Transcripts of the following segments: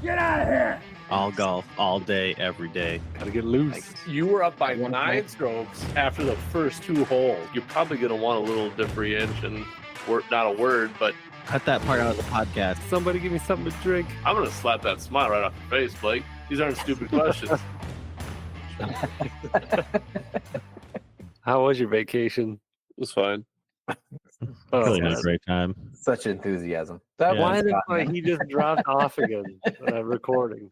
Get out of here! All golf, all day, every day. Gotta get loose. You were up by 9 strokes after the first 2 holes. You're probably going to want a little differentiation. Not a word, but Cut that part out of the podcast. Somebody give me something to drink. I'm going to slap that smile right off your face, Blake. These aren't stupid questions. How was your vacation? It was fine. Really had a great time. Such enthusiasm. Why the fuck he just dropped off again? Recording.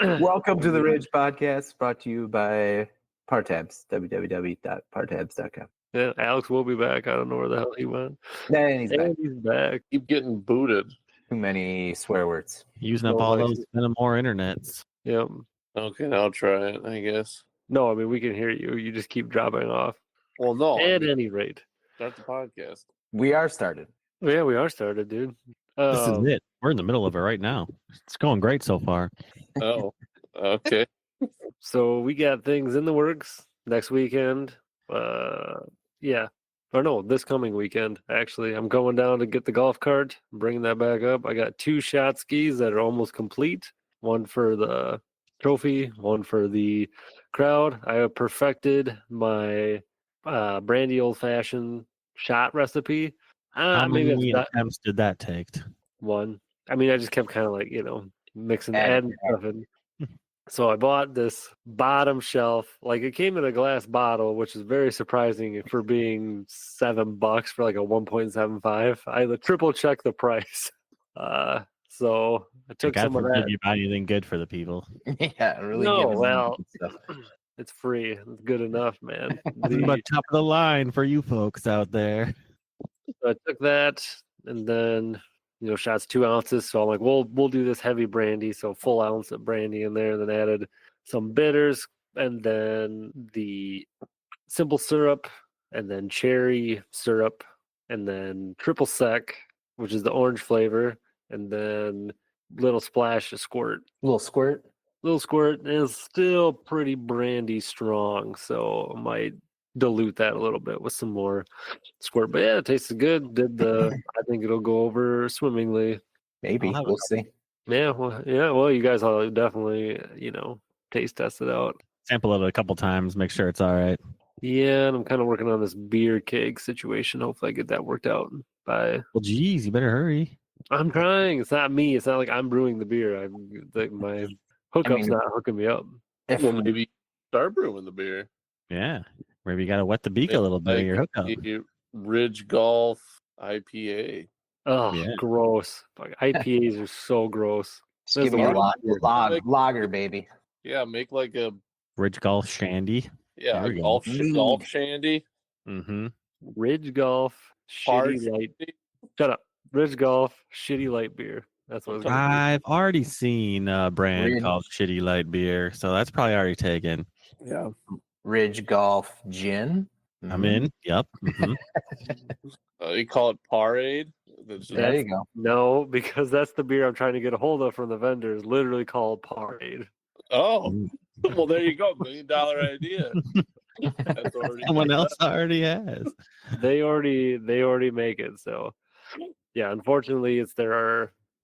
Welcome to the Ridge Podcast, brought to you by Partabs, www.partabs.com. Yeah, Alex will be back. I don't know where the hell he went. And he's back. And he's back. Keep getting booted. Too many swear words. Using up all those more internets. Yep. Okay, I'll try it, I guess. No, I mean, we can hear you. You just keep dropping off. Well, no. At any rate. Start the podcast. We are started. Yeah, we are started, dude. This is it. We're in the middle of it right now. It's going great so far. Oh, okay. So we got things in the works next weekend. Yeah. Or no, this coming weekend, actually. I'm going down to get the golf cart, bringing that back up. I got 2 shot skis that are almost complete. One for the trophy, one for the crowd. I have perfected my brandy old-fashioned shot recipe. How many attempts did that take? 1. I mean, I just kept kind of like, mixing, adding stuff in. So I bought this bottom shelf. Like, it came in a glass bottle, which is very surprising for being $7 for like a 1.75. I triple checked the price. So I took some of that. You buy anything good for the people? Yeah, really. No, well, it's free. It's good enough, man. But top of the line for you folks out there. So I took that, and then shots 2 ounces. So I'm like, we'll do this heavy brandy, so full ounce of brandy in there. And then added some bitters, and then the simple syrup, and then cherry syrup, and then triple sec, which is the orange flavor, and then little splash of squirt. Little squirt Is still pretty brandy strong, so I might dilute that a little bit with some more squirt. But yeah, it tastes good. I think it'll go over swimmingly. Maybe we'll see. Yeah, well, you guys all definitely taste test it out. Sample it a couple times, make sure it's all right. Yeah, and I'm kind of working on this beer keg situation. Hopefully, I get that worked out by. Well, geez, you better hurry. I'm trying. It's not me. It's not like I'm brewing the beer. My hookup's not hooking me up. Well, maybe start brewing the beer. Yeah, maybe you got to wet the beak a little bit. Your hookup. Ridge Golf IPA. Oh, yeah. Gross! Like, IPAs are so gross. Just give me a lager, baby. Yeah, make like a Ridge Golf Shandy. Yeah, golf shandy. Mm-hmm. Ridge Golf shitty light. Shut up. Ridge Golf shitty light beer. That's what I've already seen a brand called Shitty Light Beer, so that's probably already taken. Yeah. Ridge Golf Gin. Mm-hmm. I'm in. Yep. Mm-hmm. You call it Parade? There you go. No, because that's the beer I'm trying to get a hold of from the vendors. Literally called Parade. Oh, well, there you go. $1 million idea. Someone else already has. They already make it. So, yeah, unfortunately,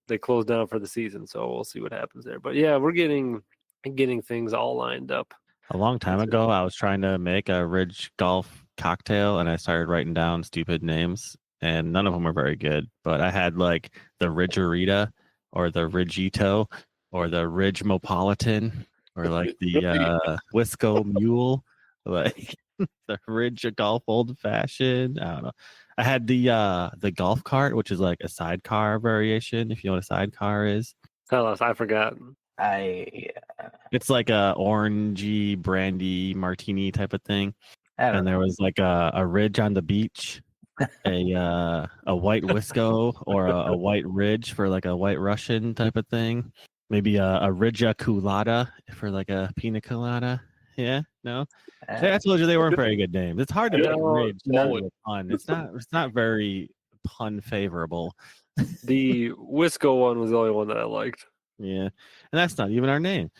they closed down for the season. So we'll see what happens there. But yeah, we're getting things all lined up. A long time ago, I was trying to make a Ridge Golf cocktail, and I started writing down stupid names, and none of them were very good. But I had like the Ridgerita, or the Ridgito, or the Ridgemopolitan, or like the Wisco Mule, like the Ridge Golf Old Fashioned. I don't know. I had the golf cart, which is like a sidecar variation. If you know what a sidecar is, Tell us. I forgot. It's like a orangey brandy martini type of thing. And there was like a Ridge on the beach, a white Wisco, or a white Ridge for like a white Russian type of thing. Maybe a Ridja Colada for like a pina colada. Yeah, no. I told you they weren't very good names. It's hard to make Ridge pun. It's not very pun favorable. The Wisco one was the only one that I liked. Yeah, and that's not even our name.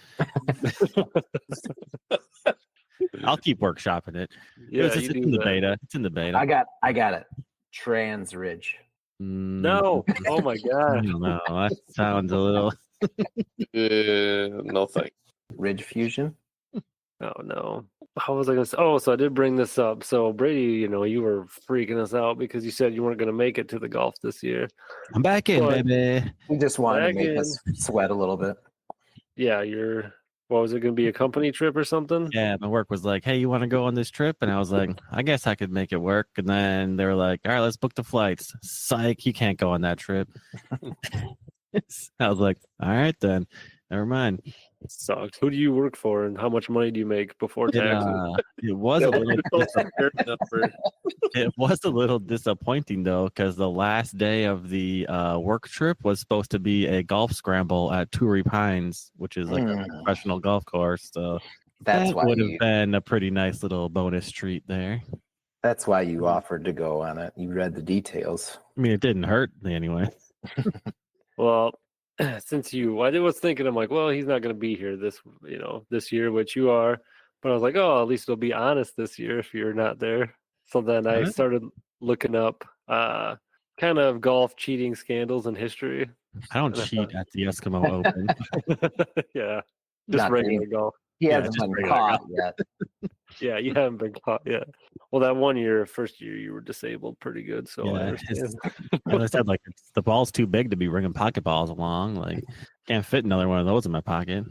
I'll keep workshopping it. Yeah, it's in the beta. It's in the beta. I got it. Trans Ridge. No. Oh my god. No, that sounds a little. No thanks. Ridge Fusion. Oh no. How was I gonna say? Oh, so I did bring this up. So Brady, you were freaking us out because you said you weren't gonna make it to the golf this year. I'm back in, But baby. We just wanted to Back make in. us sweat a little bit. Yeah, what was it gonna be, a company trip or something? Yeah, my work was like, hey, you want to go on this trip? And I was like, I guess I could make it work. And then they were like, all right, let's book the flights. Psych, you can't go on that trip. I was like, all right, then. Never mind. It sucked. Who do you work for and how much money do you make before taxes? It was a little it was a little disappointing though, because the last day of the work trip was supposed to be a golf scramble at Torrey Pines, which is like a professional golf course. So That's that why would have been a pretty nice little bonus treat there. That's why you offered to go on it. You read the details. I mean, it didn't hurt anyway. Well, since I was thinking, I'm like, well, he's not going to be here this year, which you are. But I was like, oh, at least it'll be honest this year if you're not there. So then I started looking up kind of golf cheating scandals in history. I don't cheat at the Eskimo Open. Yeah, just Not regular really. golf. He Yeah, hasn't just been regular caught yet. Yeah, you haven't been caught yet. Well, that first year, you were disabled pretty good. So I understand. As I said, like the ball's too big to be bringing pocket balls along. Like, can't fit another one of those in my pocket.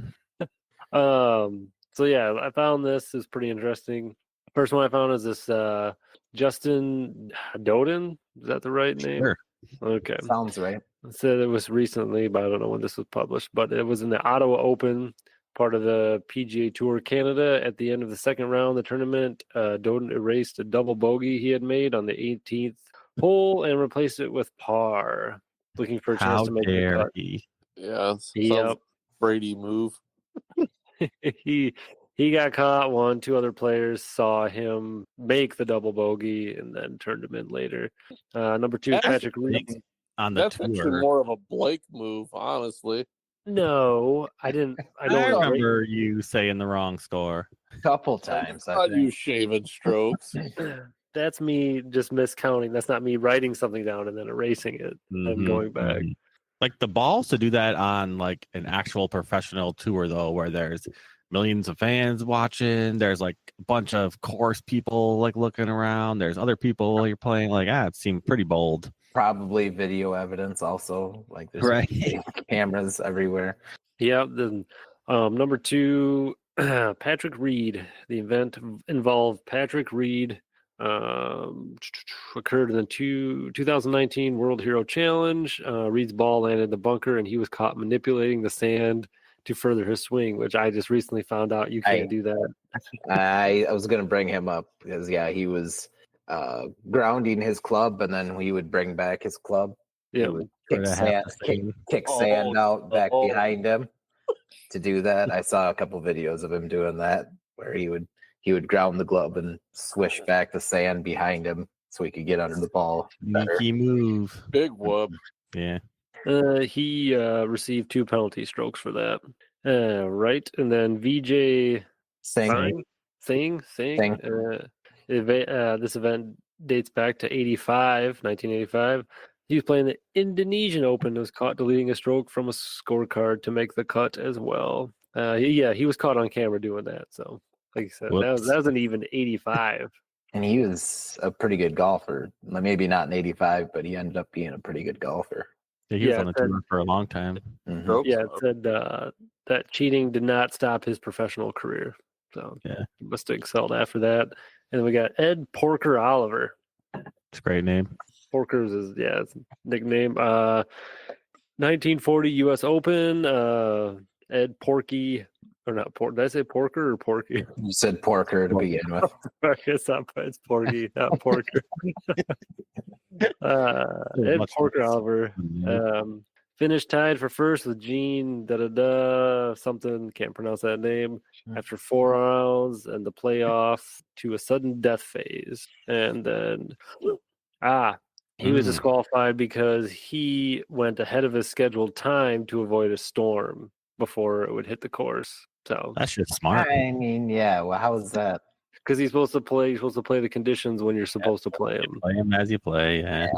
So yeah, I found this is pretty interesting. First one I found is this Justin Doden. Is that the right name? Sure. Okay. Sounds right. It said it was recently, but I don't know when this was published. But it was in the Ottawa Open, part of the PGA Tour Canada. At the end of the second round of the tournament, Doden erased a double bogey he had made on the 18th hole and replaced it with par, looking for a chance to make the cut. Yeah, Yep. Brady move. He got caught. Two other players saw him make the double bogey and then turned him in later. Number 2, Patrick Reed. On the That's tour. actually more of a Blake move, honestly. No, I didn't. I don't remember you saying the wrong score. Couple times. I Not you think. shaving strokes. That's me just miscounting. That's not me writing something down and then erasing it and going back. Like the balls to do that on like an actual professional tour though, where there's millions of fans watching, there's like a bunch of course people like looking around, there's other people while you're playing, like it seemed pretty bold. Probably video evidence also. Like there's cameras everywhere. Yeah. Then number 2, Patrick Reed. The event involved Patrick Reed. Occurred in the 2019 World Hero Challenge. Reed's ball landed in the bunker, and he was caught manipulating the sand to further his swing, which I just recently found out you can't do that. I was going to bring him up because he was grounding his club, and then he would bring back his club. Yeah, he would kick sand out back behind him to do that. I saw a couple videos of him doing that, where he would ground the glove and swish back the sand behind him so he could get under the ball better. Sneaky move. Big whoop. Yeah. He received 2 penalty strokes for that. Right, and then VJ Singh. This event dates back to 1985. He was playing the Indonesian Open and was caught deleting a stroke from a scorecard to make the cut as well. He was caught on camera doing that. So, like I said, that was an even 85. And he was a pretty good golfer. Maybe not an 85, but he ended up being a pretty good golfer. Yeah, he was on the tour for a long time. Mm-hmm. Yeah, it said that cheating did not stop his professional career. So he must have excelled after that. And then we got Ed Porker Oliver. It's a great name. Porker's is it's nickname. 1940 U.S. Open. Ed Porky, or not Pork? Did I say Porker or Porky? You said Porker to begin with. It's Porky, not Porker. Ed Porker Oliver finished tied for first with Gene something, can't pronounce that name, after 4 rounds and the playoff to a sudden death phase. And then he was disqualified because he went ahead of his scheduled time to avoid a storm before it would hit the course. So that's just smart. I mean, well, how is that? Because he's supposed to play the conditions when you're supposed to play him. Play him as you play. Yeah.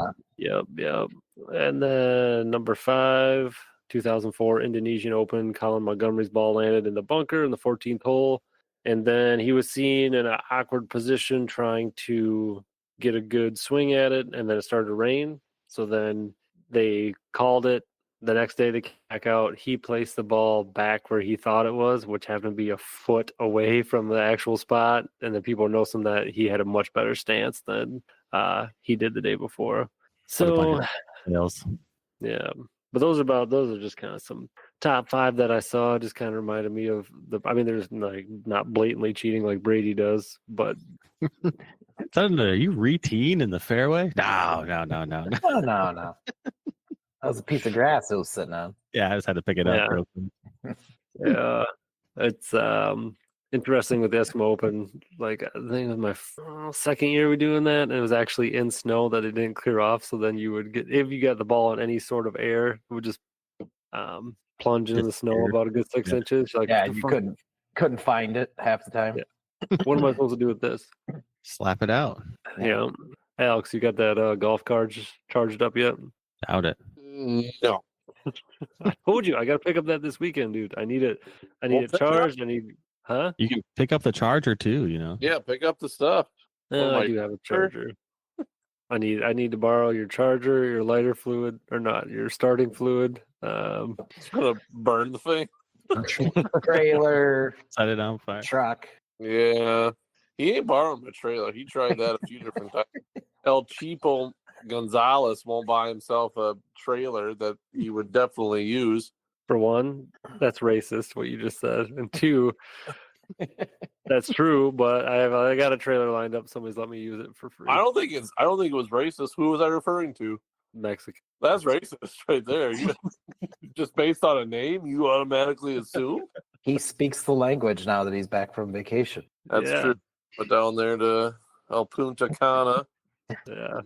Yep. And then number 5, 2004 Indonesian Open. Colin Montgomery's ball landed in the bunker in the 14th hole. And then he was seen in an awkward position trying to get a good swing at it. And then it started to rain. So then they called it. The next day they came back out. He placed the ball back where he thought it was, which happened to be a foot away from the actual spot. And then people noticed him that he had a much better stance than he did the day before. So, yeah. But those are just kind of some top 5 that I saw. Just kind of reminded me of there's like not blatantly cheating like Brady does, but are you re-teeing in the fairway? No. No. That was a piece of grass it was sitting on. Yeah, I just had to pick it up. Real quick. Yeah, it's interesting with the Eskimo Open. Like I think it was my second year we doing that, and it was actually in snow that it didn't clear off. So then you would get, if you got the ball in any sort of air, it would just plunge into the snow about a good 6 inches. Like, yeah, you couldn't find it half the time. Yeah. What am I supposed to do with this? Slap it out. Yeah, Alex, you got that golf cart charged up yet? Doubt it. No. I told you I got to pick up that this weekend, dude. I need it. I need it charged. Huh? You can pick up the charger too. Yeah, pick up the stuff. I do have a charger. I need to borrow your charger, your lighter fluid, or not your starting fluid. It's gonna burn the thing. Trailer, set it on fire. Truck. Yeah, he ain't borrowing my trailer. He tried that a few different times. El Cheapo Gonzalez won't buy himself a trailer that he would definitely use. For one, that's racist what you just said, and 2, that's true. But I got a trailer lined up. Somebody's let me use it for free. I don't think it was racist. Who was I referring to? Mexican. That's racist right there. Just based on a name, you automatically assume. He speaks the language now that he's back from vacation. That's true. But down there to El Punta Cana. Yeah.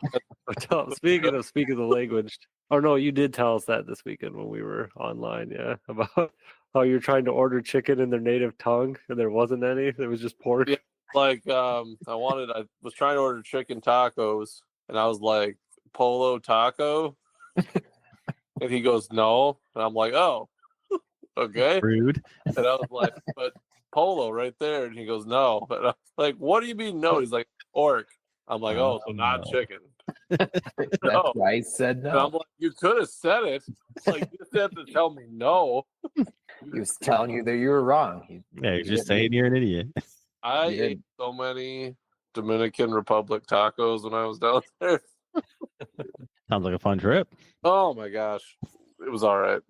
Speaking of the language, no, you did tell us that this weekend when we were online. Yeah, about how you're trying to order chicken in their native tongue and there wasn't any. It was just pork. Yeah, like I was trying to order chicken tacos, and I was like, Polo Taco, and he goes no, and I'm like, oh, okay, rude. And I was like, but Polo right there, and he goes no, and I was like, what do you mean no? He's like, orc. I'm like, oh, so not chicken. That's why I said no. And I'm like, you could have said it. Like, you just have to tell me no. He was telling you that you were wrong. You're just saying you're an idiot. I ate so many Dominican Republic tacos when I was down there. Sounds like a fun trip. Oh my gosh. It was all right.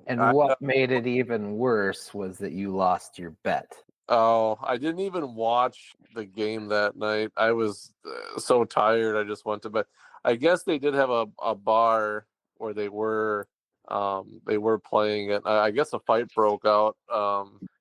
And what made it even worse was that you lost your bet. Oh, I didn't even watch the game that night. I was so tired. I just went to bed. I guess they did have a bar where they were playing it. I guess a fight broke out.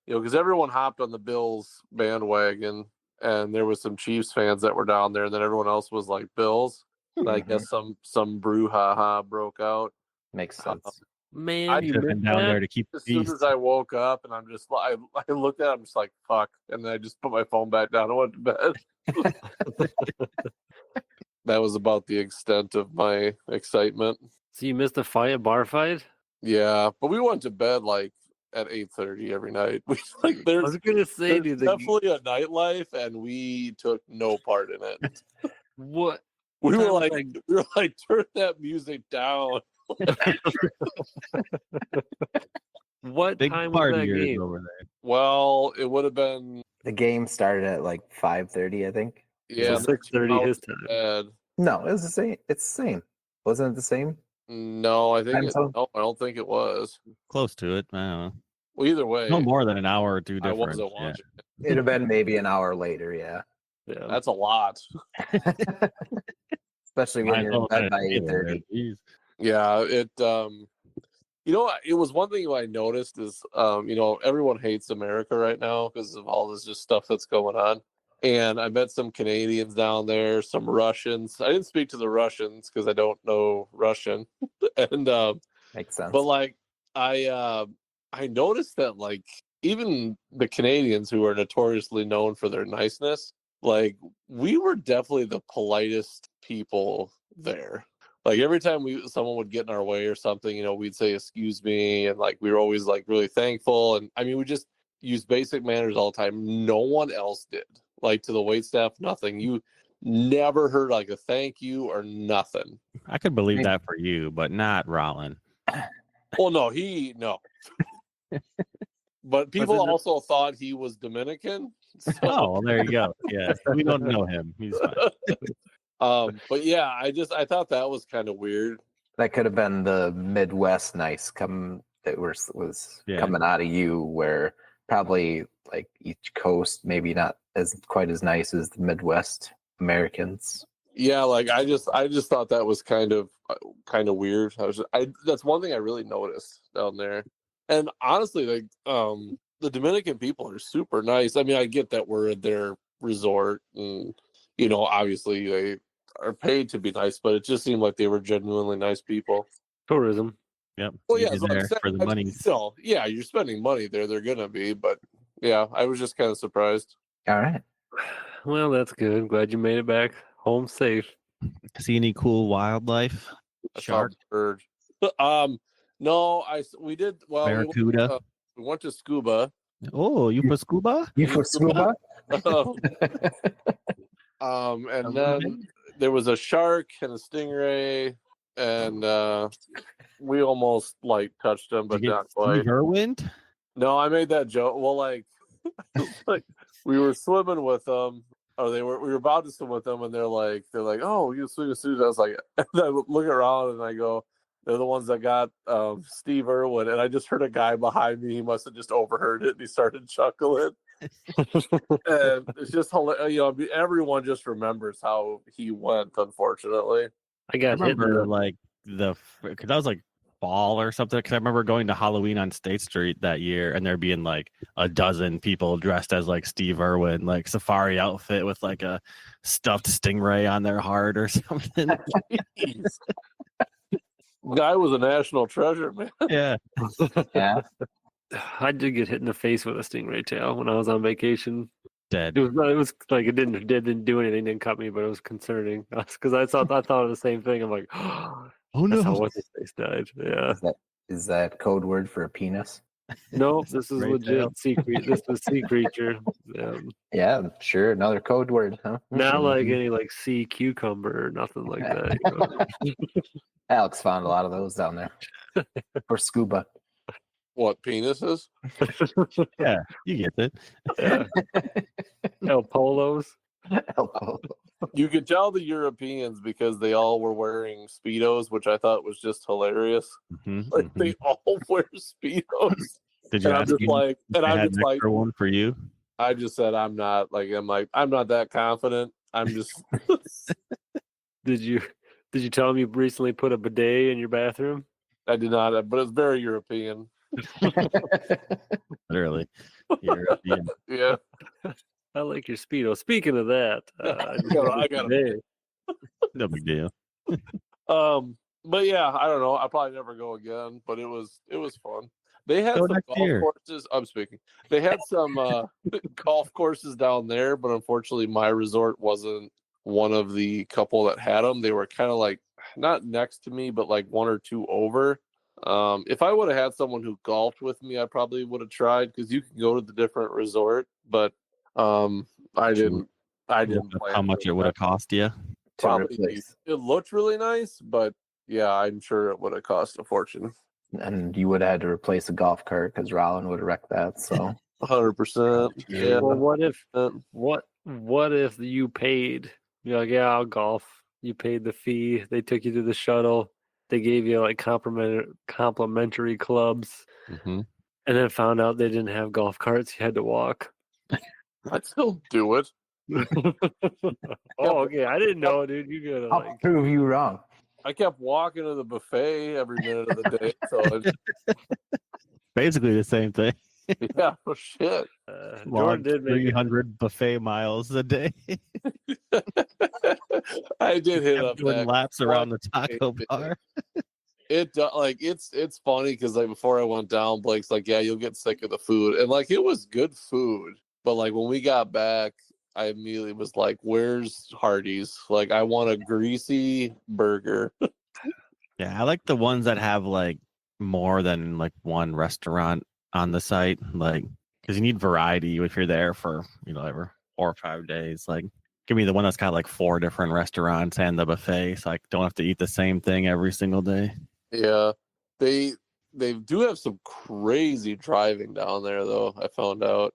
Because everyone hopped on the Bills bandwagon, and there was some Chiefs fans that were down there, and then everyone else was like Bills. And I guess some brouhaha broke out. Makes sense. Man, I should have been down there to keep as soon as I woke up, and I'm just like, I looked at it, I'm just like, fuck. And then I just put my phone back down and went to bed. That was about the extent of my excitement. So you missed a bar fight? Yeah, but we went to bed like at 8:30 every night. We I was gonna say, dude, definitely a nightlife, and we took no part in it. What? We were like, turn that music down. What big time was that game? over there? Well, it would have been. The game started at like 5:30, I think. Yeah, 6:30 his time. No, it was the same. It's the same. Wasn't it the same? No, I think. No, I don't think it was. Close to it. I don't know. Well, either way, No more than an hour or two I difference. wasn't watching it. It'd have been maybe an hour later. Yeah. Yeah. That's a lot. Especially when you're in bed by 8:30. Yeah, it. It was one thing I noticed is, everyone hates America right now because of all this just stuff that's going on. And I met some Canadians down there, some Russians. I didn't speak to the Russians because I don't know Russian. And Makes sense. but like I noticed that like even the Canadians, who are notoriously known for their niceness, like we were definitely the politest people there. like every time someone would get in our way or something, you know, we'd say excuse me, and like we were always like really thankful. And I mean, we just use basic manners all the time. No one else did. Like to the wait staff, nothing. You never heard like a thank you or nothing. I could believe that for you, but not Rollin. Well, no. But people also thought he was Dominican. So. Oh, well, there you go. Yeah, we don't know him. He's fine. But yeah, I thought that was kind of weird. That could have been the Midwest nice that was coming out of you, where probably like each coast maybe not as quite as nice as the Midwest Americans. Yeah, like I just thought that was kind of weird. That's one thing I really noticed down there. And honestly, like the Dominican people are super nice. I mean, I get that we're at their resort, and you know, obviously they are paid to be nice, but it just seemed like they were genuinely nice people. Tourism. Yep. Well, yeah, there for the money. So yeah, you're spending money there. They're gonna be, but yeah, I was just kind of surprised. All right. Well, that's good. Glad you made it back home safe. See any cool wildlife? Shark, bird. No, we did. Well, barracuda. We went to scuba. Oh, you for scuba? You for scuba? And then there was a shark and a stingray, and we almost like touched them, but not quite. Irwin? No, I made that joke. Well, like we were swimming with them, or we were about to swim with them, and they're like, oh, you swim with Susan. I was like, and I look around and I go, they're the ones that got Steve Irwin, and I just heard a guy behind me. He must have just overheard it, and he started chuckling. And it's just hilarious. You know, everyone just remembers how he went. Unfortunately, I remember like because I was like fall or something. Because I remember going to Halloween on State Street that year, and there being like a dozen people dressed as like Steve Irwin, like safari outfit with like a stuffed stingray on their heart or something. Guy was a national treasure, man. Yeah. Yeah. I did get hit in the face with a stingray tail when I was on vacation. Dead. It was like it didn't do anything, didn't cut me, but it was concerning because I thought of the same thing. I'm like, oh no, that's how what's his face died. Yeah. Is that code word for a penis? No, this is legit sea creature. This was sea creature. Yeah, sure. Another code word, huh? Not like any like sea cucumber or nothing like that. You know? Alex found a lot of those down there for scuba. What, penises? Yeah, you get it. Yeah. El Polos. You could tell the Europeans because they all were wearing Speedos, which I thought was just hilarious. Like they all wear Speedos. Did you and ask I'm just like, and I'm just like, one for you? I just said I'm not that confident. I'm just. Did you tell him you recently put a bidet in your bathroom? I did not, but it's very European. Literally, European. Yeah. I like your Speedo. Speaking of that, I got a no big deal. But yeah, I don't know. I'll probably never go again, but it was fun. They had some golf courses. I'm speaking. They had some golf courses down there, but unfortunately, my resort wasn't one of the couple that had them. They were kind of like not next to me, but like one or two over. If I would have had someone who golfed with me, I probably would have tried because you can go to the different resort, but I didn't plan how much it would have cost you. Probably it looked really nice, but yeah, I'm sure it would have cost a fortune. And you would have had to replace a golf cart because Rollin would have wrecked that. So 100%. Yeah. Well, what if you paid? You're like, yeah, I'll golf. You paid the fee. They took you to the shuttle. They gave you like complimentary clubs, and then found out they didn't have golf carts. You had to walk. I'd still do it. Oh, okay. I didn't know, dude. You gotta I'll prove you wrong. I kept walking to the buffet every minute of the day. So basically the same thing. Yeah, oh shit. Jordan did 300 buffet miles a day. I did hit up doing laps around the taco bar. It's funny because like before I went down, Blake's like, yeah, you'll get sick of the food, and like it was good food, but like when we got back, I immediately was like, where's Hardee's? Like I want a greasy burger. Yeah, I like the ones that have like more than like one restaurant on the site, like because you need variety if you're there for every 4 or 5 days. Like, give me the one that's got like 4 different restaurants and the buffet, so I don't have to eat the same thing every single day. Yeah, they do have some crazy driving down there, though. I found out,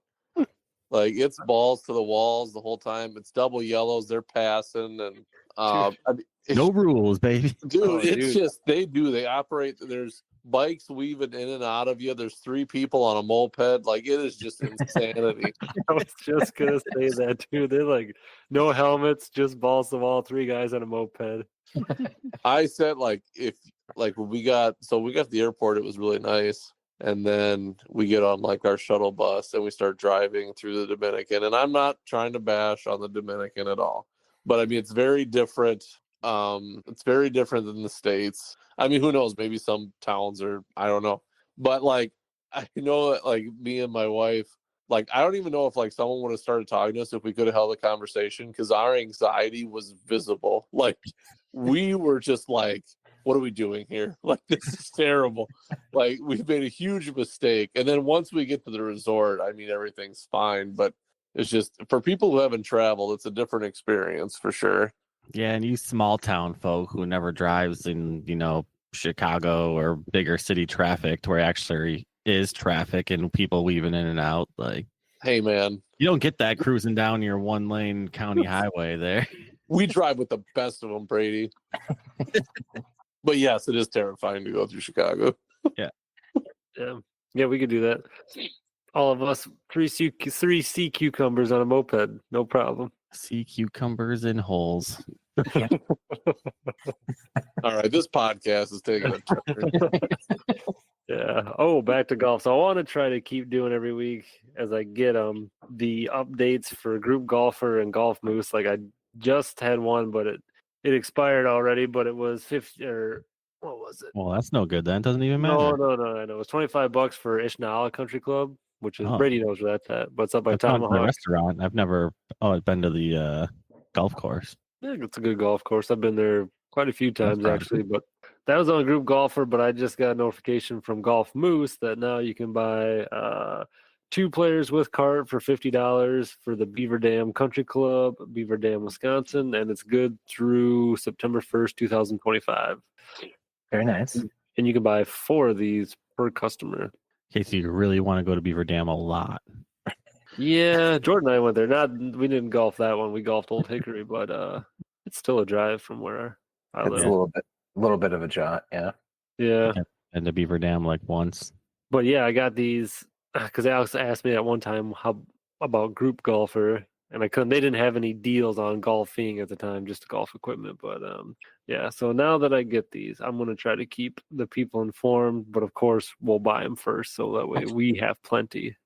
like it's balls to the walls the whole time. It's double yellows. They're passing, and no rules, baby. dude. It's just they operate. There's bikes weaving in and out of you. There's 3 people on a moped. Like it is just insanity. I was just gonna say that too. They're like no helmets, just balls to the wall. 3 guys on a moped. I said when we got to the airport, it was really nice. And then we get on like our shuttle bus and we start driving through the Dominican. And I'm not trying to bash on the Dominican at all, but I mean, it's very different. It's very different than the States. I mean, who knows? Maybe some towns are, I don't know. But like, I know that like me and my wife, like, I don't even know if like someone would have started talking to us if we could have held a conversation, because our anxiety was visible. Like we were just like, what are we doing here? Like, this is terrible. Like, we've made a huge mistake. And then once we get to the resort, I mean, everything's fine. But it's just, for people who haven't traveled, it's a different experience for sure. Yeah, and you small town folk who never drives in, Chicago or bigger city traffic, to where actually is traffic and people weaving in and out. Like, hey, man, you don't get that cruising down your 1-lane county highway there. We drive with the best of them, Brady. But yes, it is terrifying to go through Chicago. Yeah. Yeah, we could do that. All of us, 3 sea cucumbers on a moped, no problem. Sea cucumbers in holes. All right, this podcast is taking a turn. Yeah. Oh, back to golf. So I want to try to keep doing every week as I get the updates for Group Golfer and Golf Moose. Like I just had one, but it expired already. But it was 50 or what was it? Well, that's no good then. Doesn't even matter. No. I know it was $25 for Ishnala Country Club, which is Brady knows where that's at. But it's up by Tomahawk. The restaurant. I've never been to the golf course. Yeah, it's a good golf course. I've been there quite a few times actually, but that was on Group Golfer. But I just got a notification from Golf Moose that now you can buy 2 players with cart for $50 for the Beaver Dam Country Club, Beaver Dam, Wisconsin, and it's good through September 1st, 2025. Very nice. And you can buy 4 of these per customer. In case you really want to go to Beaver Dam a lot. Yeah, Jordan and I went there. We didn't golf that one. We golfed Old Hickory, but it's still a drive from where I live. It's a little bit of a jaunt, yeah. Yeah. And to Beaver Dam like once. But yeah, I got these because Alex asked me at one time about Group Golfer, and I couldn't. They didn't have any deals on golfing at the time, just golf equipment. But yeah. So now that I get these, I'm gonna try to keep the people informed. But of course, we'll buy them first, so that way we have plenty.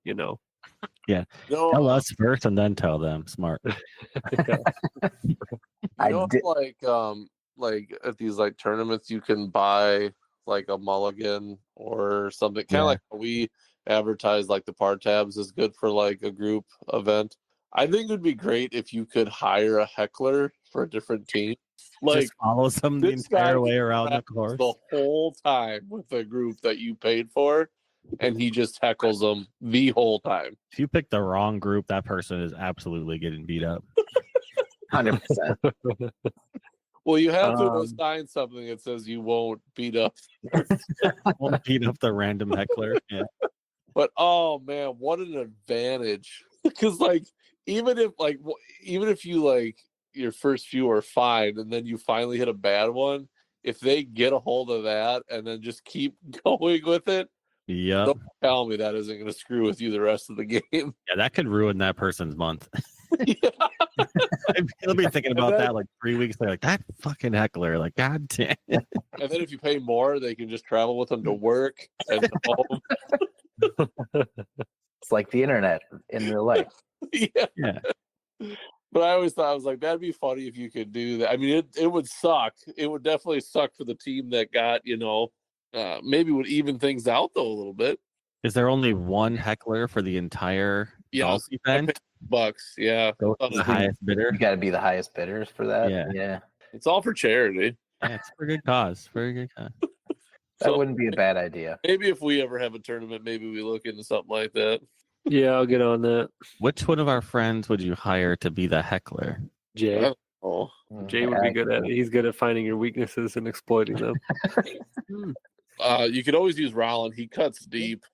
Yeah. Tell us first and then tell them. Smart. Like at these like tournaments, you can buy like a mulligan or something. Kind of like how we advertise like the par tabs is good for like a group event. I think it would be great if you could hire a heckler for a different team. Like just follows them the entire way around the course the whole time with a group that you paid for. And he just heckles them the whole time. If you pick the wrong group, that person is absolutely getting beat up. 100%. Well, you have to sign something that says you won't beat up. Won't beat up the random heckler. Yeah. But oh man, what an advantage! Because like even if you like your first few are fine, and then you finally hit a bad one, if they get a hold of that and then just keep going with it. Yeah. Don't tell me that isn't going to screw with you the rest of the game. Yeah, that could ruin that person's month. Yeah. They'll be thinking about that like 3 weeks. They're like, that fucking heckler. Like, god damn. And then if you pay more, they can just travel with them to work and to home. It's like the internet in real life. Yeah. But I always thought, I was like, that'd be funny if you could do that. I mean, it would suck. It would definitely suck for the team that got, maybe would even things out though a little bit. Is there only one heckler for the entire golf event? $bucks, yeah. Go to the highest bidder. You got to be the highest bidders for that. Yeah. It's all for charity. Yeah, it's for a good cause. For a good cause. That wouldn't be a bad idea. Maybe if we ever have a tournament, maybe we look into something like that. Yeah, I'll get on that. Which one of our friends would you hire to be the heckler? Jay. Oh, Jay would be good at it. He's good at finding your weaknesses and exploiting them. you could always use Rollin. He cuts deep.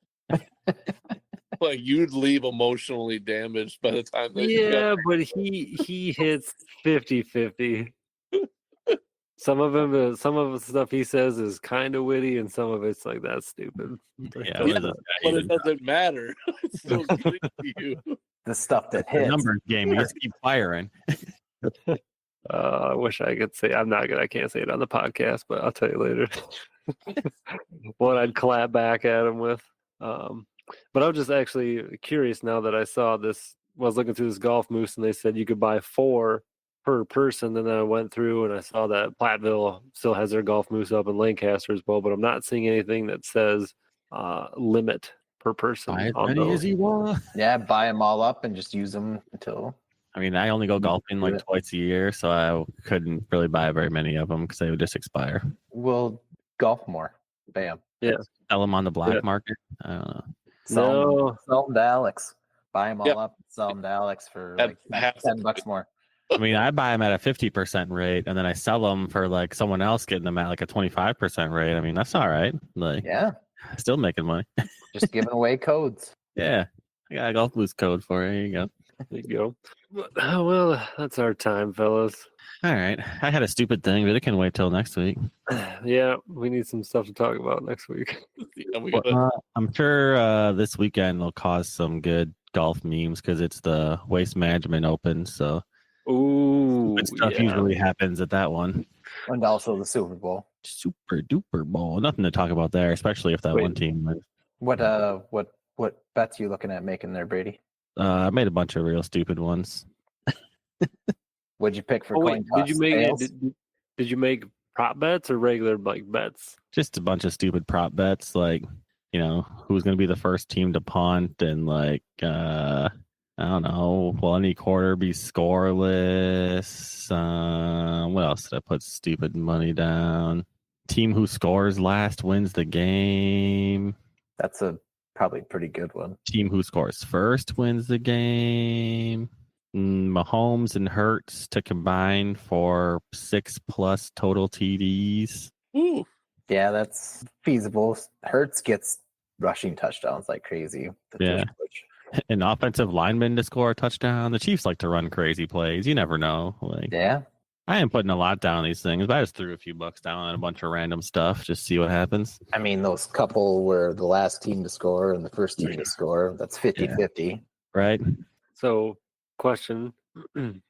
Like you'd leave emotionally damaged by the time that but he hits 50-50. Some of the stuff he says is kind of witty, and some of it's like that's stupid. Yeah, but it doesn't matter. It's still good to you. The stuff that the hits. numbers game. You just keep firing. I wish I could say. I'm not good. I can't say it on the podcast, but I'll tell you later. What I'd clap back at him with. But I was just actually curious now that I saw this. I was looking through this Golf Moose, and they said you could buy 4 per person. And then I went through and I saw that Platteville still has their Golf Moose up in Lancaster as well, but I'm not seeing anything that says limit per person. Buy as many as you want. Yeah, buy them all up and just use them until. I mean, I only go golfing like twice a year, so I couldn't really buy very many of them because they would just expire. We'll golf more. Bam. Yeah. Sell them on the black market. I don't know. Sell them to Alex. Buy them all up. Sell them to Alex for like $10 more. I mean, I buy them at a 50% rate, and then I sell them for like someone else getting them at like a 25% rate. I mean, that's all right. Like, yeah, still making money. Just giving away codes. Yeah, I got a Golf Blues code for you. Here you go. There you go. Well, that's our time, fellas. All right. I had a stupid thing, but it can wait till next week. Yeah, we need some stuff to talk about next week. I'm sure this weekend will cause some good golf memes because it's the Waste Management Open. So, good stuff usually happens at that one. And also the Super Bowl. Super duper bowl. Nothing to talk about there, especially if that one team wins. What bets you looking at making there, Brady? I made a bunch of real stupid ones. What'd you pick for coin toss? Did you make prop bets or regular like bets? Just a bunch of stupid prop bets, like who's going to be the first team to punt, and like I don't know, will any quarter be scoreless? What else did I put stupid money down? Team who scores last wins the game. That's probably a pretty good one. Team who scores first wins the game. Mahomes and Hurts to combine for 6+ total TDs. Ooh. Yeah, that's feasible. Hurts gets rushing touchdowns like crazy. An offensive lineman to score a touchdown. The Chiefs like to run crazy plays. You never know. Yeah. I am putting a lot down on these things, but I just threw a few bucks down on a bunch of random stuff. Just see what happens. I mean, those couple were the last team to score and the first team to score. That's 50-50. Right. So, question.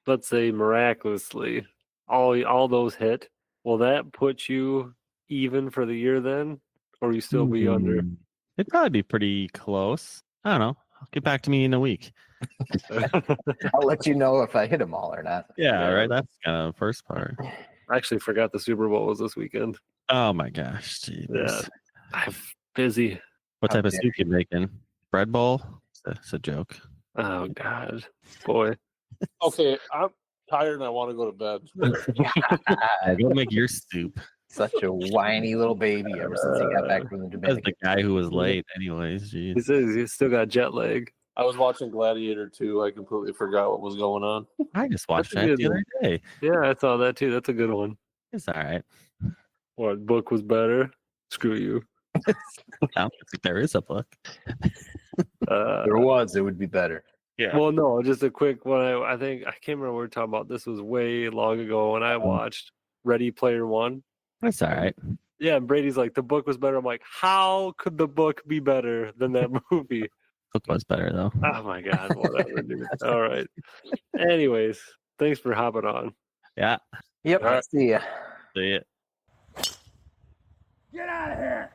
Let's say miraculously all those hit. Will that put you even for the year then? Or you still be under? It'd probably be pretty close. I don't know. Get back to me in a week. I'll let you know if I hit them all or not. Yeah, right. That's kind of the first part. I actually forgot the Super Bowl was this weekend. Oh my gosh. Geez. Yeah. I'm busy. What type of soup you making? Bread bowl? It's a joke. Oh God. Boy. Okay, I'm tired and I want to go to bed. Go make your soup. Such a whiny little baby ever since he got back from the Dominican. That's the guy who was late anyways. Geez. He says he's still got jet lag. I was watching Gladiator 2. I completely forgot what was going on. I just watched that the other day. Yeah, I saw that too. That's a good one. It's all right. What book was better? Screw you. I don't think there is a book. There was. It would be better. Yeah. Well, no, just a quick one. I think I can't remember what we were talking about. This was way long ago when I watched Ready Player One. That's all right. Yeah, and Brady's like, the book was better. I'm like, how could the book be better than that movie? Book was better though. Oh my God, whatever, dude. All right. Anyways, thanks for hopping on. Yeah. Yep. All right. See ya. See ya. Get out of here!